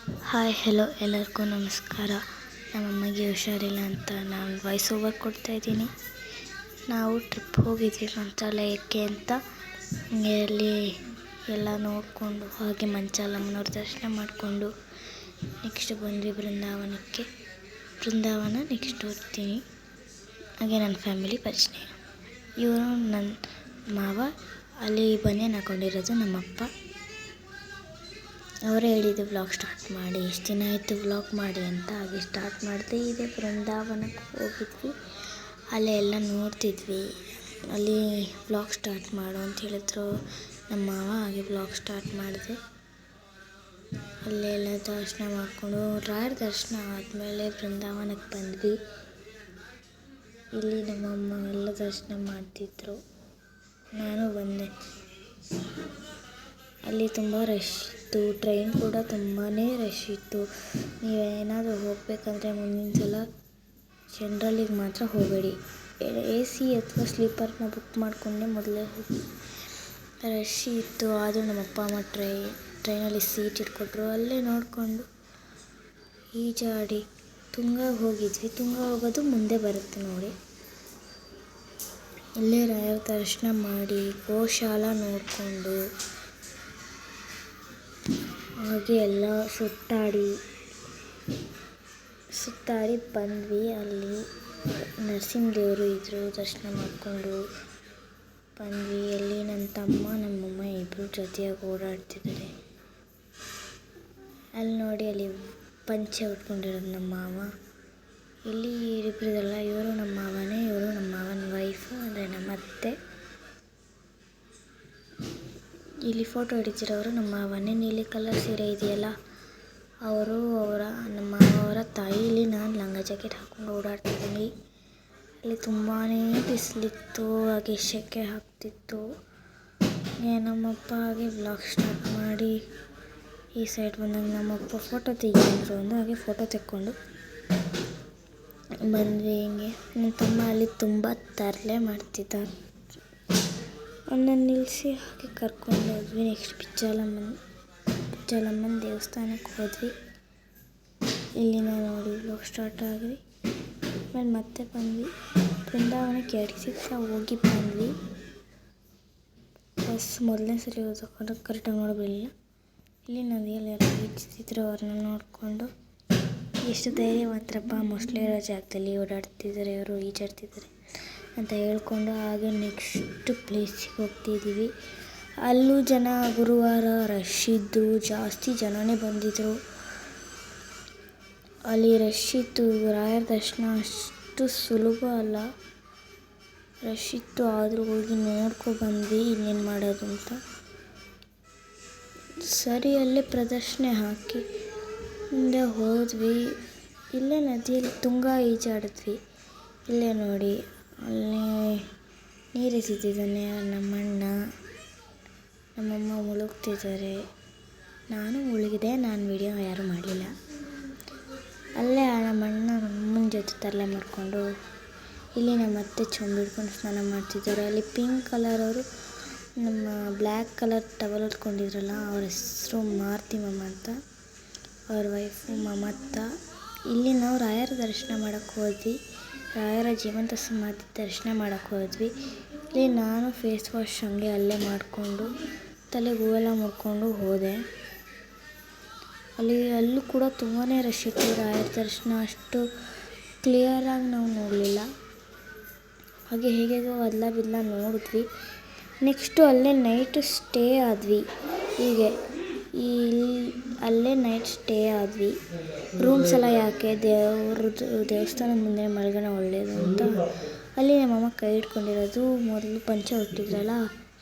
Hi hello ಎಲ್ಲರಿಗೂ ನಮಸ್ಕಾರ. ನಮ್ಮಮ್ಮಗೆ ಹುಷಾರಿಲ್ಲ ಅಂತ ನಾನು ವಾಯ್ಸ್ ಓವರ್ ಕೊಡ್ತಾಯಿದ್ದೀನಿ. ನಾವು ಟ್ರಿಪ್ ಹೋಗಿದ್ವಿ ಮಂತ್ರಾಲಯಕ್ಕೆ ಅಂತ. ಅಲ್ಲಿ ಎಲ್ಲ ನೋಡಿಕೊಂಡು ಹಾಗೆ ಮಂಚಾಲಮ್ಮನವ್ರ ದರ್ಶನ ಮಾಡಿಕೊಂಡು ನೆಕ್ಸ್ಟ್ ಬಂದ್ವಿ ಬೃಂದಾವನಕ್ಕೆ. ಬೃಂದಾವನ ನೆಕ್ಸ್ಟ್ ಹೋಗ್ತೀನಿ. ಹಾಗೆ ನನ್ನ ಫ್ಯಾಮಿಲಿ ಪರಿಚಯ. ಇವರು ನನ್ನ ಮಾವ. ಅಲ್ಲಿ ಬನಿಯನ್ ಹಾಕೊಂಡಿರೋದು ನಮ್ಮಪ್ಪ. ಅವರೇ ಹೇಳಿದ್ದು ವ್ಲಾಗ್ ಸ್ಟಾರ್ಟ್ ಮಾಡಿ, ಎಷ್ಟು ದಿನ ಆಯಿತು ವ್ಲಾಗ್ ಮಾಡಿ ಅಂತ. ಹಾಗೆ ಸ್ಟಾರ್ಟ್ ಮಾಡಿದೆ. ಇದೇ ಬೃಂದಾವನಕ್ಕೆ ಹೋಗಿದ್ವಿ. ಅಲ್ಲೇ ಎಲ್ಲ ನೋಡ್ತಿದ್ವಿ. ಅಲ್ಲಿ ವ್ಲಾಗ್ ಸ್ಟಾರ್ಟ್ ಮಾಡು ಅಂತ ಹೇಳಿದ್ರು ನಮ್ಮ ಮಾವ. ಹಾಗೆ ವ್ಲಾಗ್ ಸ್ಟಾರ್ಟ್ ಮಾಡಿದೆ. ಅಲ್ಲೆಲ್ಲ ದರ್ಶನ ಮಾಡಿಕೊಂಡು ರಾಯರ ದರ್ಶನ ಆದಮೇಲೆ ಬೃಂದಾವನಕ್ಕೆ ಬಂದ್ವಿ. ಇಲ್ಲಿ ನಮ್ಮಮ್ಮ ಎಲ್ಲ ದರ್ಶನ ಮಾಡ್ತಿದ್ರು, ನಾನು ಬಂದೆ. ಅಲ್ಲಿ ತುಂಬ ರಶ್ ಇತ್ತು. ಟ್ರೈನ್ ಕೂಡ ತುಂಬಾ ರಶ್ ಇತ್ತು. ನೀವೇನಾದರೂ ಹೋಗಬೇಕಂದ್ರೆ ಮುಂದಿನ ಸಲ ಜನರಲ್ಲಿಗೆ ಮಾತ್ರ ಹೋಗಬೇಡಿ. AC ಅಥವಾ ಸ್ಲೀಪರ್ನ ಬುಕ್ ಮಾಡಿಕೊಂಡೆ ಮೊದಲೇ ಹೋಗಿ. ರಶ್ ಇತ್ತು. ಆದರೂ ನಮ್ಮ ಅಪ್ಪ ಅಮ್ಮ ಟ್ರೈನಲ್ಲಿ ಸೀಟ್ ಇಟ್ಕೊಟ್ರು. ಅಲ್ಲೇ ನೋಡಿಕೊಂಡು ಈಜಾಡಿ ತುಂಗಾಗೆ ಹೋಗಿದ್ವಿ. ತುಂಗ ಹೋಗೋದು ಮುಂದೆ ಬರುತ್ತೆ ನೋಡಿ. ಇಲ್ಲೇ ರಾಯರ ದರ್ಶನ ಮಾಡಿ ಗೋಶಾಲ ನೋಡಿಕೊಂಡು ಹಾಗೆ ಎಲ್ಲ ಸುತ್ತಾಡಿ ಬಂದ್ವಿ. ಅಲ್ಲಿ ನರಸಿಂಹದೇವರು ಇದ್ದರು, ದರ್ಶನ ಮಾಡಿಕೊಂಡು ಬಂದ್ವಿ. ಅಲ್ಲಿ ನನ್ನ ತಮ್ಮ ನಮ್ಮಮ್ಮ ಇಬ್ಬರು ಜೊತೆಯಾಗಿ ಓಡಾಡ್ತಿದ್ದಾರೆ. ಅಲ್ಲಿ ನೋಡಿ, ಅಲ್ಲಿ ಪಂಚೆ ಉಟ್ಕೊಂಡಿರೋದು ನಮ್ಮ ಮಾವ. ಇಲ್ಲಿ ಇಬ್ಬರಿದಲ್ಲ, ಇವರು ನಮ್ಮ ಮಾವನೇ, ಇವರು ನಮ್ಮ ಮಾವನ ವೈಫು, ಅಂದರೆ ನಮ್ಮ ಅತ್ತೆ. ಇಲ್ಲಿ ಫೋಟೋ ಹಿಡಿತಿರೋರು ನಮ್ಮ ಮಾವನೇ. ನೀಲಿ ಕಲರ್ ಸೀರೆ ಇದೆಯಲ್ಲ, ನಮ್ಮ ಮಾವ ಅವರ ತಾಯಿ. ಇಲ್ಲಿ ನಾನು ಲಂಗ ಜಾಕೆಟ್ ಹಾಕ್ಕೊಂಡು ಓಡಾಡ್ತಿದ್ದೀನಿ. ಅಲ್ಲಿ ತುಂಬಾ ಬಿಸಿಲಿತ್ತು, ಹಾಗೆ ಸೆಕೆ ಆಗ್ತಿತ್ತು. ನಮ್ಮಪ್ಪ ಹಾಗೆ ವ್ಲಾಗ್ ಸ್ಟಾರ್ಟ್ ಮಾಡಿ ಈ ಸೈಡ್ ಬಂದಾಗ ನಮ್ಮಪ್ಪ ಫೋಟೋ ತೆಗೆದ್ರು ಒಂದು. ಹಾಗೆ ಫೋಟೋ ತೆಕ್ಕೊಂಡು ಬಂದ್ವಿ. ಹಿಂಗೆ ನನ್ನ ತಮ್ಮ ಅಲ್ಲಿ ತುಂಬ ತರಲೆ ಮಾಡ್ತಿದ್ದ. ಅವನ್ನ ನಿಲ್ಲಿಸಿ ಹಾಗೆ ಕರ್ಕೊಂಡು ಹೋದ್ವಿ. ನೆಕ್ಸ್ಟ್ ಬಿಚ್ಚಾಲಮ್ಮನ ದೇವಸ್ಥಾನಕ್ಕೆ ಹೋದ್ವಿ. ಇಲ್ಲಿಂದ ನೋಡಿ ವ್ಲಾಗ್ ಸ್ಟಾರ್ಟ್ ಆದ್ವಿ. ಆಮೇಲೆ ಮತ್ತೆ ಬಂದ್ವಿ. ಬೃಂದಾವನಕ್ಕೆ 2 ಸಲ ಹೋಗಿ ಬಂದ್ವಿ. ಮೊದಲನೇ ಸರಿ ಹೋದಾಗ ಕರೆಕ್ಟಾಗಿ ನೋಡಬರಲಿಲ್ಲ. ಇಲ್ಲಿ ನದಿಯಲ್ಲಿ ಯಾರು ಈಜ್ತಿದ್ರು, ಅವ್ರನ್ನ ನೋಡಿಕೊಂಡು ಎಷ್ಟು ಧೈರ್ಯವಂತರಪ್ಪ, ಮೋಸ್ಟ್ಲಿ ಇರೋ ಜಾಗದಲ್ಲಿ ಓಡಾಡ್ತಿದ್ದಾರೆ, ಇವರು ಈಜಾಡ್ತಿದ್ದಾರೆ ಅಂತ ಹೇಳ್ಕೊಂಡು ಹಾಗೆ ನೆಕ್ಸ್ಟ್ ಪ್ಲೇಸಿಗೆ ಹೋಗ್ತಿದ್ದೀವಿ. ಅಲ್ಲೂ ಜನ ಗುರುವಾರ ರಶ್ ಇದ್ದು ಜಾಸ್ತಿ ಜನನೇ ಬಂದಿದ್ದರು. ಅಲ್ಲಿ ರಶ್ ಇತ್ತು. ರಾಯರ ದರ್ಶನ ಅಷ್ಟು ಸುಲಭ ಅಲ್ಲ, ರಶ್ ಇತ್ತು. ಆದರೂ ಹೋಗಿ ನೋಡ್ಕೊಬಂದ್ವಿ ಇನ್ನೇನು ಮಾಡೋದು ಅಂತ. ಸರಿ, ಅಲ್ಲೇ ಪ್ರದರ್ಶನ ಹಾಕಿ ಮುಂದೆ ಹೋದ್ವಿ. ಇಲ್ಲೇ ನದಿಯಲ್ಲಿ ತುಂಗ ಈಜಾಡಿದ್ವಿ. ಇಲ್ಲೇ ನೋಡಿ, ಅಲ್ಲಿ ನೀರು ಎಸಿತಿದ್ದಾನೆ ನಮ್ಮಣ್ಣ. ನಮ್ಮಮ್ಮ ಮುಳುಗ್ತಿದ್ದಾರೆ. ನಾನು ಮುಳುಗಿದೆ. ನಾನು ವಿಡಿಯೋ ಯಾರೂ ಮಾಡಲಿಲ್ಲ. ಅಲ್ಲೇ ನಮ್ಮಣ್ಣ ನಮ್ಮಮ್ಮನ ಜೊತೆ ತರಲೆ ಮಾಡಿಕೊಂಡು ಇಲ್ಲಿ ನಮ್ಮ ಅತ್ತೆ ಚೊಂಬು ಹಿಡ್ಕೊಂಡು ಸ್ನಾನ ಮಾಡ್ತಿದ್ದಾರೆ. ಅಲ್ಲಿ ಪಿಂಕ್ ಕಲರ್ ಅವರು ನಮ್ಮ ಬ್ಲ್ಯಾಕ್ ಕಲರ್ ಟವಲ್ ಹೊತ್ಕೊಂಡಿದ್ರಲ್ಲ, ಅವ್ರ ಹೆಸರು ಮಾರುತಿಮಮ್ಮ ಅಂತ, ಅವ್ರ ವೈಫು ಮಮತಾ. ಇಲ್ಲಿ ನಾವು ರಾಯರ ದರ್ಶನ ಮಾಡೋಕ್ಕೆ ಹೋದ್ವಿ. ರಾಯರ ಜೀವಂತ ಸಮಾಧಿ ದರ್ಶನ ಮಾಡೋಕ್ಕೆ ಹೋದ್ವಿ. ಇಲ್ಲಿ ನಾನು ಫೇಸ್ ವಾಶ್ ಹಂಗೆ ಅಲ್ಲೇ ಮಾಡಿಕೊಂಡು ತಲೆಗೆ ಹೂವೆಲ್ಲ ಮುಡ್ಕೊಂಡು ಹೋದೆ. ಅಲ್ಲೂ ಕೂಡ ತುಂಬಾ ರಶ್ ಇತ್ತು. ರಾಯರ ದರ್ಶನ ಅಷ್ಟು ಕ್ಲಿಯರಾಗಿ ನಾವು ನೋಡಲಿಲ್ಲ. ಹಾಗೆ ಹೇಗೇಗೋ ಅದಲ ಬಿದ್ಲ ನೋಡಿದ್ವಿ. ನೆಕ್ಸ್ಟು ಅಲ್ಲೇ ನೈಟ್ ಸ್ಟೇ ಆದ್ವಿ. ಹೀಗೆ ಅಲ್ಲೇ ನೈಟ್ ಸ್ಟೇ ಆದ್ವಿ. ರೂಮ್ಸ್ ಎಲ್ಲ ಯಾಕೆ, ದೇವಸ್ಥಾನದ ಮುಂದೆ ಮಲ್ಗೋಣ ಒಳ್ಳೆಯದು ಅಂತ. ಅಲ್ಲಿ ನಮ್ಮಮ್ಮ ಕೈ ಹಿಡ್ಕೊಂಡಿರೋದು ಮೊದಲು ಪಂಚೆ ಹುಟ್ಟಿದ್ರಲ್ಲ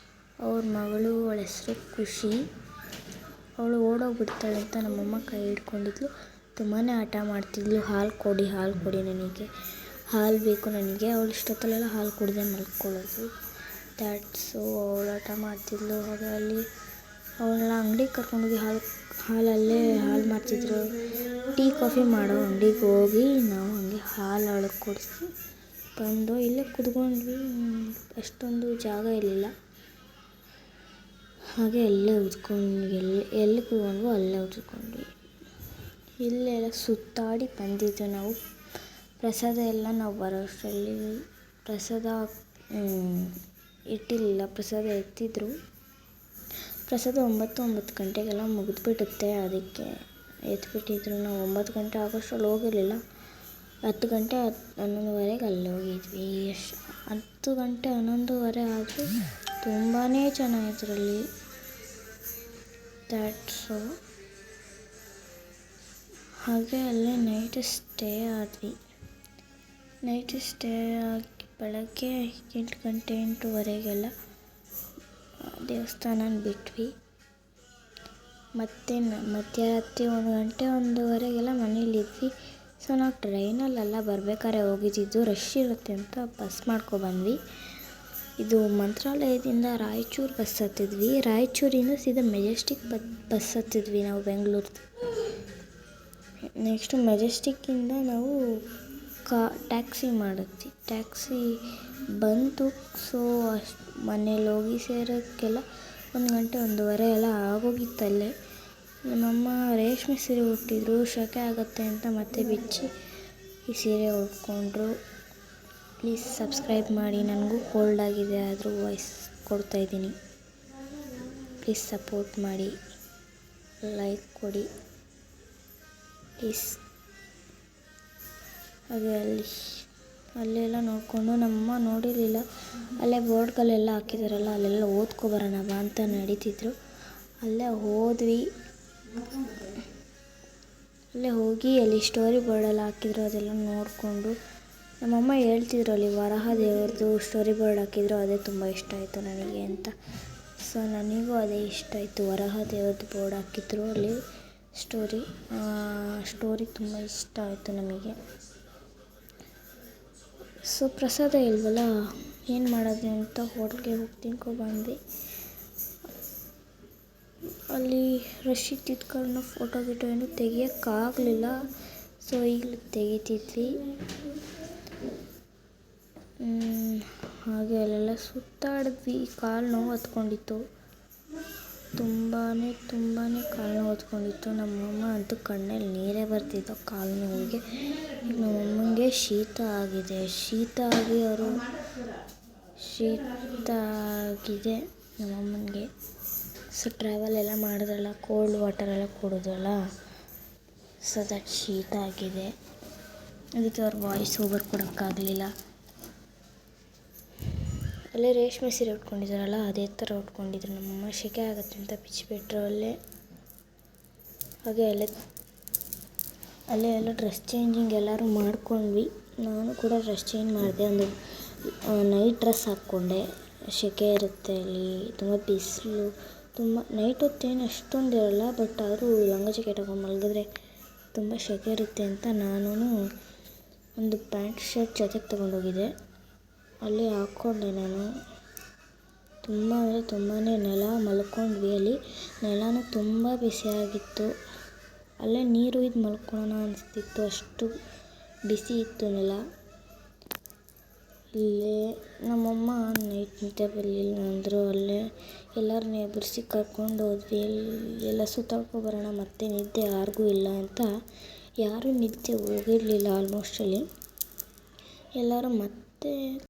ಅವ್ರ ಮಗಳು, ಅವಳ ಹೆಸರು ಖುಷಿ. ಅವಳು ಓಡೋಗ್ಬಿಡ್ತಾಳೆ ಅಂತ ನಮ್ಮಮ್ಮ ಕೈ ಹಿಡ್ಕೊಂಡಿದ್ಲು. ತುಂಬಾ ಆಟ ಮಾಡ್ತಿದ್ಲು. ಹಾಲು ಕೊಡಿ ನನಗೆ, ಹಾಲು ಬೇಕು ನನಗೆ. ಅವಳು ಇಷ್ಟೊತ್ತಲ್ಲೆಲ್ಲ ಹಾಲು ಕುಡಿದೇ ಮಲ್ಕೊಳ್ಳೋದು. ದ್ಯಾಟ್ಸು ಅವಳು ಆಟ ಮಾಡ್ತಿದ್ಲು. ಹಾಗೆ ಅಲ್ಲಿ ಅವಳನ್ನ ಅಂಗಡಿಗೆ ಕರ್ಕೊಂಡೋಗಿ ಹಾಲಲ್ಲೇ ಹಾಲು ಮಾರ್ತಿದ್ರು. ಟೀ ಕಾಫಿ ಮಾಡೋ ಅಂಗಡಿಗೆ ಹೋಗಿ ನಾವು ಹಂಗೆ ಹಾಲು ಅವಳಿಗೆ ಕುಡಿಸಿ ಬಂದು ಇಲ್ಲೇ ಕುತ್ಕೊಂಡ್ವಿ. ಅಷ್ಟೊಂದು ಜಾಗ ಇರಲಿಲ್ಲ. ಹಾಗೆ ಎಲ್ಲಿ ಕೂತ್ಕೊಂಡ್ವಿ ಅಲ್ಲೇ ಉದ್ಕೊಂಡ್ವಿ. ಇಲ್ಲೆಲ್ಲ ಸುತ್ತಾಡಿ ಬಂದಿದ್ದು ನಾವು. ಪ್ರಸಾದ ಎಲ್ಲ ನಾವು ಬರೋಷ್ಟರಲ್ಲಿ ಪ್ರಸಾದ ಇಟ್ಟಿರಲಿಲ್ಲ, ಪ್ರಸಾದ ಎತ್ತಿದ್ರು. ಪ್ರಸಾದ 9 ಗಂಟೆಗೆಲ್ಲ ಮುಗಿದ್ಬಿಡುತ್ತೆ, ಅದಕ್ಕೆ ಎತ್ಬಿಟ್ಟಿದ್ರು. ನಾವು 9 ಗಂಟೆ ಆಗೋಷ್ಟರಲ್ಲಿ ಹೋಗಿರಲಿಲ್ಲ. 10 ಗಂಟೆ 11:30ಗೆ ಅಲ್ಲಿ ಹೋಗಿದ್ವಿ. 10 ಗಂಟೆ 11:30 ಆದರೂ ತುಂಬಾ ಚೆನ್ನಾಗಿದ್ರಲ್ಲಿ. ದ್ಯಾಟ್ಸು. ಹಾಗೆ ಅಲ್ಲೇ ನೈಟ್ ಸ್ಟೇ ಆದ್ವಿ. ನೈಟ್ ಸ್ಟೇ ಆಗಿ ಬೆಳಗ್ಗೆ 8 ಗಂಟೆ 8:30ಗೆಲ್ಲ ದೇವಸ್ಥಾನ ಬಿಟ್ವಿ. ಮತ್ತು ಮಧ್ಯರಾತ್ರಿ 1 ಗಂಟೆ 1:30ಗೆಲ್ಲ ಮನೇಲಿದ್ವಿ. ಸೊ ನಾವು ಟ್ರೈನಲ್ಲೆಲ್ಲ ಬರ್ಬೇಕಾದ್ರೆ ಹೋಗಿದ್ದಿದ್ದು, ರಶ್ ಇರುತ್ತೆ ಅಂತ ಬಸ್ ಮಾಡ್ಕೊಬಂದ್ವಿ. ಇದು ಮಂತ್ರಾಲಯದಿಂದ ರಾಯಚೂರು ಬಸ್ ಹತ್ತಿದ್ವಿ. ರಾಯಚೂರಿಂದ ಸೀದಾ ಮೆಜೆಸ್ಟಿಕ್ ಬಸ್ ಹತ್ತಿದ್ವಿ ನಾವು ಬೆಂಗಳೂರು. ನೆಕ್ಸ್ಟು ಮೆಜೆಸ್ಟಿಕ್ಕಿಂದ ನಾವು ಟ್ಯಾಕ್ಸಿ ಮಾಡಿದ್ವಿ. ಟ್ಯಾಕ್ಸಿ ಬಂತು. ಸೊ ಮನೇಲಿ ಹೋಗಿ ಸೇರೋಕ್ಕೆಲ್ಲ 1 ಗಂಟೆ 1:30 ಎಲ್ಲ ಆಗೋಗಿತ್ತಲ್ಲೇ. ನಮ್ಮಮ್ಮ ರೇಷ್ಮೆ ಸೀರೆ ಉಟ್ಟಿದ್ರು, ಶೆಕೆ ಆಗುತ್ತೆ ಅಂತ ಮತ್ತೆ ಬಿಚ್ಚಿ ಈ ಸೀರೆ ಉಟ್ಕೊಂಡ್ರು. ಪ್ಲೀಸ್ ಸಬ್ಸ್ಕ್ರೈಬ್ ಮಾಡಿ. ನನಗೂ ಕೋಲ್ಡ್ ಆಗಿದೆ, ಆದರೂ ವಾಯ್ಸ್ ಕೊಡ್ತಾಯಿದ್ದೀನಿ. ಪ್ಲೀಸ್ ಸಪೋರ್ಟ್ ಮಾಡಿ, ಲೈಕ್ ಕೊಡಿ ಪ್ಲೀಸ್. ಹಾಗೆ ಅಲ್ಲೆಲ್ಲ ನೋಡಿಕೊಂಡು ನಮ್ಮಮ್ಮ ನೋಡಿರಲಿಲ್ಲ. ಅಲ್ಲೇ ಬೋರ್ಡ್ಗಳೆಲ್ಲ ಹಾಕಿದಾರಲ್ಲ, ಅಲ್ಲೆಲ್ಲ ಓದ್ಕೊಬರೋಣ ಬಾ ಅಂತ ನಡೀತಿದ್ರು. ಅಲ್ಲೇ ಹೋದ್ವಿ. ಅಲ್ಲೇ ಹೋಗಿ ಅಲ್ಲಿ ಸ್ಟೋರಿ ಬೋರ್ಡೆಲ್ಲ ಹಾಕಿದ್ರು, ಅದೆಲ್ಲ ನೋಡಿಕೊಂಡು ನಮ್ಮಮ್ಮ ಹೇಳ್ತಿದ್ರು ಅಲ್ಲಿ ವರಾಹ ದೇವ್ರದ್ದು ಸ್ಟೋರಿ ಬೋರ್ಡ್ ಹಾಕಿದ್ರು, ಅದೇ ತುಂಬ ಇಷ್ಟ ಆಯಿತು ನನಗೆ ಅಂತ. ಸೊ ನನಗೂ ಅದೇ ಇಷ್ಟ ಆಯಿತು. ವರಾಹ ದೇವ್ರದ್ದು ಬೋರ್ಡ್ ಹಾಕಿದ್ರು ಅಲ್ಲಿ ಸ್ಟೋರಿ ತುಂಬ ಇಷ್ಟ ಆಯಿತು ನಮಗೆ. ಸೊ ಪ್ರಸಾದ ಇಲ್ವಲ್ಲ, ಏನು ಮಾಡೋದು ಅಂತ ಹೋಟ್ಲ್ಗೆ ಹೋಗಿ ತಿನ್ಕೊಬಂದ್ವಿ. ಅಲ್ಲಿ ರಶ್ ಇದ್ದಿದ್ದ ಕಾರಣ ಫೋಟೋ ಗಿಟೋ ಏನೂ ತೆಗಿಯೋಕ್ಕಾಗಲಿಲ್ಲ. ಸೊ ಈಗಲೂ ತೆಗಿತಿದ್ವಿ. ಹಾಗೆ ಅಲ್ಲೆಲ್ಲ ಸುತ್ತಾಡಿದ್ವಿ. ಕಾಲು ನೋವು ಹತ್ಕೊಂಡಿತ್ತು, ತುಂಬಾ ಕಾಲು ನೋವು ಹತ್ಕೊಂಡಿತ್ತು. ನಮ್ಮಮ್ಮ ಅಂತೂ ಕಣ್ಣಲ್ಲಿ ನೀರೇ ಬರ್ತಿತ್ತು ಕಾಲು ನೋವಿಗೆ. ನಮ್ಮಮ್ಮಂಗೆ ಶೀತ ಆಗಿದೆ ನಮ್ಮಮ್ಮನಿಗೆ. ಸೊ ಟ್ರಾವೆಲ್ ಎಲ್ಲ ಮಾಡಿದ್ರಲ್ಲ, ಕೋಲ್ಡ್ ವಾಟರ್ ಎಲ್ಲ ಕುಡಿದ್ರಲ್ಲ, ಸೊ ದಟ್ ಶೀತ ಆಗಿದೆ. ಅದಕ್ಕೆ ಅವ್ರ ವಾಯ್ಸ್ ಓವರ್ ಕೊಡೋಕ್ಕಾಗಲಿಲ್ಲ. ಅಲ್ಲೇ ರೇಷ್ಮೆ ಸೀರೆ ಉಟ್ಕೊಂಡಿದ್ದಾರಲ್ಲ, ಅದೇ ಥರ ಉಟ್ಕೊಂಡಿದ್ರು. ನಮ್ಮಮ್ಮ ಶೆಕೆ ಆಗುತ್ತೆ ಅಂತ ಬಿಚ್ಚಿಬಿಟ್ರು ಅಲ್ಲೇ. ಹಾಗೆ ಅಲ್ಲೇ ಎಲ್ಲ ಡ್ರೆಸ್ ಚೇಂಜಿಂಗ್ ಎಲ್ಲರೂ ಮಾಡ್ಕೊಂಡ್ವಿ. ನಾನು ಕೂಡ ಡ್ರೆಸ್ ಚೇಂಜ್ ಮಾಡಿದೆ. ಒಂದು ನೈಟ್ ಡ್ರೆಸ್ ಹಾಕ್ಕೊಂಡೆ. ಶೆಕೆ ಇರುತ್ತೆ ಅಲ್ಲಿ, ತುಂಬ ಬಿಸಿಲು, ತುಂಬ ನೈಟ್ ಹೊತ್ತೇನು ಅಷ್ಟೊಂದು ಇರಲ್ಲ. ಬಟ್ ಆದರೂ ಲಂಗ ಜಾಕೆಟ್ ಹಾಕೊಂಡು ಮಲಗಿದ್ರೆ ತುಂಬ ಶೆಕೆ ಇರುತ್ತೆ ಅಂತ ನಾನು ಒಂದು ಪ್ಯಾಂಟ್ ಶರ್ಟ್ ಜೊತೆಗೆ ತೊಗೊಂಡೋಗಿದ್ದೆ. ಅಲ್ಲಿ ಹಾಕ್ಕೊಂಡೆ ನಾನು. ತುಂಬಾ ನೆಲ ಮಲ್ಕೊಂಡ್ವಿ. ಅಲ್ಲಿ ನೆಲನೂ ತುಂಬ ಬಿಸಿಯಾಗಿತ್ತು. ಅಲ್ಲೇ ನೀರು ಇದು ಮಲ್ಕೊಳ್ಳೋಣ ಅನಿಸ್ತಿತ್ತು, ಅಷ್ಟು ಬಿಸಿ ಇತ್ತು ನೆಲ. ಇಲ್ಲೇ ನಮ್ಮಮ್ಮ ನೈಟ್ ನಿದ್ದೆ ಬರಲಿಲ್ಲ ಅಂದರು. ಅಲ್ಲೇ ಎಲ್ಲರನ್ನ ಎಬ್ಬರಿಸಿ ಕರ್ಕೊಂಡು ಹೋದ್ವಿ. ಎಲ್ಲ ಸುತ್ತಾಡ್ಕೊಬರೋಣ, ಮತ್ತೆ ನಿದ್ದೆ ಯಾರಿಗೂ ಇಲ್ಲ ಅಂತ ಯಾರೂ ನಿದ್ದೆ ಹೋಗಿರಲಿಲ್ಲ ಆಲ್ಮೋಸ್ಟ್ ಅಲ್ಲಿ. ಎಲ್ಲರೂ ಮತ್ತೆ